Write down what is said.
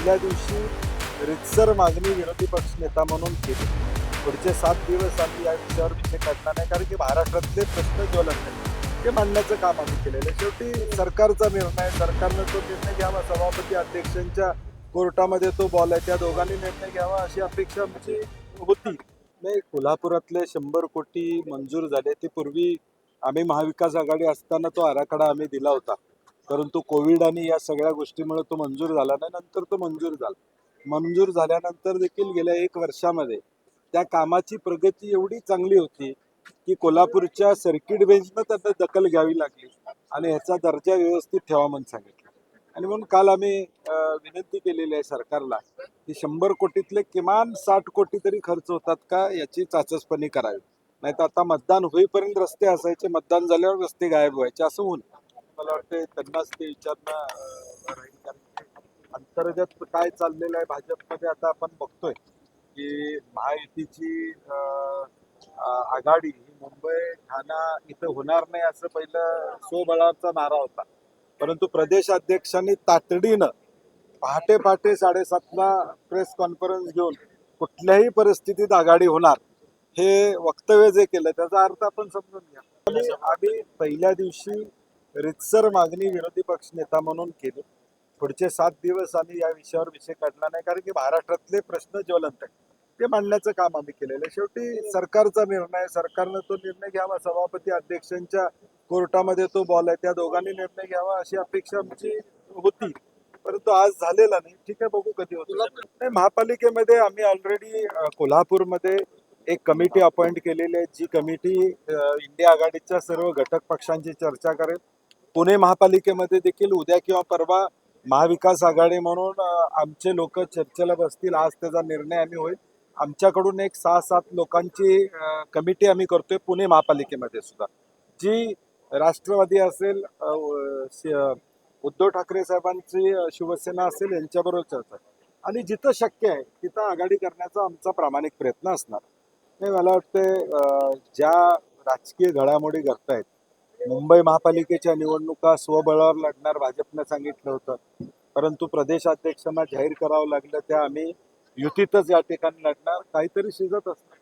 पहिल्या दिवशी रितसर मागणी विरोधी पक्ष नेता म्हणून केली. पुढचे 7 दिवस आम्ही या विषयावर विषय काढला नाही, कारण की महाराष्ट्रातले प्रश्न ज्वलंत आहेत ते मांडण्याचं काम आम्ही केलेलं आहे. शेवटी सरकारचा निर्णय, सरकारनं तो निर्णय घ्यावा. सभापती अध्यक्षांच्या कोर्टामध्ये तो बॉल आहे, त्या दोघांनी निर्णय घ्यावा अशी अपेक्षा आमची होती. नाही, कोल्हापुरातले 100 कोटी मंजूर झाले. ते पूर्वी आम्ही महाविकास आघाडी असताना तो आराखडा आम्ही दिला होता, परंतु कोविड आणि या सगळ्या गोष्टीमुळे तो मंजूर झाला नाही. नंतर तो मंजूर झाला. मंजूर झाल्यानंतर देखील गेल्या 1 वर्षामध्ये त्या कामाची प्रगती एवढी चांगली होती की कोल्हापूरच्या सर्किट बेंचनं त्यांना दखल घ्यावी लागली आणि ह्याचा दर्जा व्यवस्थित ठेवा म्हणून सांगितलं. आणि म्हणून काल आम्ही विनंती केलेली आहे सरकारला की 100 कोटीतले किमान 60 कोटी तरी खर्च होतात का याची चाचपणी करावी. नाही तर आता मतदान होईपर्यंत रस्ते असायचे, मतदान झाल्यावर रस्ते गायब व्हायचे, असं होऊन मला वाटतं त्यांनाच ते विचारणं राहील. कारण की अंतर्गत काय चाललेलं आहे भाजपमध्ये आता आपण बघतोय की महायुतीची आघाडी ही मुंबई ठाणा इथं होणार नाही असं पहिलं स्वबळाचा नारा होता, परंतु प्रदेश अध्यक्षांनी तातडीनं पहाटे पहाटे 7:30ला प्रेस कॉन्फरन्स घेऊन कुठल्याही परिस्थितीत आघाडी होणार हे वक्तव्य जे केलं त्याचा अर्थ आपण समजून घ्या. आम्ही पहिल्या दिवशी रितसर मागणी विरोधी पक्ष नेता म्हणून केली. पुढचे 7 दिवस आम्ही या विषयावर विषय काढला नाही, कारण की महाराष्ट्रातले प्रश्न ज्वलंत आहेत ते मांडण्याचं काम आम्ही केलेलं आहे. शेवटी सरकारचा निर्णय, सरकारनं तो निर्णय घ्यावा. सभापती अध्यक्षांच्या कोर्टामध्ये तो बॉल आहे, त्या दोघांनी निर्णय घ्यावा अशी अपेक्षा आमची होती, परंतु आज झालेला नाही. ठीक आहे, बघू कधी होतं. नाही, महापालिकेमध्ये आम्ही ऑलरेडी कोल्हापूरमध्ये एक कमिटी अपॉइंट केलेली आहे. जी कमिटी इंडिया आघाडीच्या सर्व घटक पक्षांची चर्चा करेल. पुणे महापालिकेमध्ये देखील उद्या किंवा परवा महाविकास आघाडी म्हणून आमचे लोक चर्चेला बसतील. आज त्याचा निर्णय आम्ही होईल. आमच्याकडून एक 6-7 लोकांची कमिटी आम्ही करतोय पुणे महापालिकेमध्ये सुद्धा, जी राष्ट्रवादी असेल, उद्धव ठाकरे साहेबांची शिवसेना असेल, यांच्याबरोबर चर्चा आणि जिथं शक्य आहे तिथं आघाडी करण्याचा आमचा प्रामाणिक प्रयत्न असणार. नाही, मला वाटतं ज्या राजकीय घडामोडी घडतायत, मुंबई महापालिकेच्या निवडणुका स्वबळावर लढणार भाजपनं सांगितलं होतं, परंतु प्रदेशाध्यक्षांना जाहीर करावं लागलं त्या आम्ही युतीतच या ठिकाणी लढणार. काहीतरी शिजत असतं.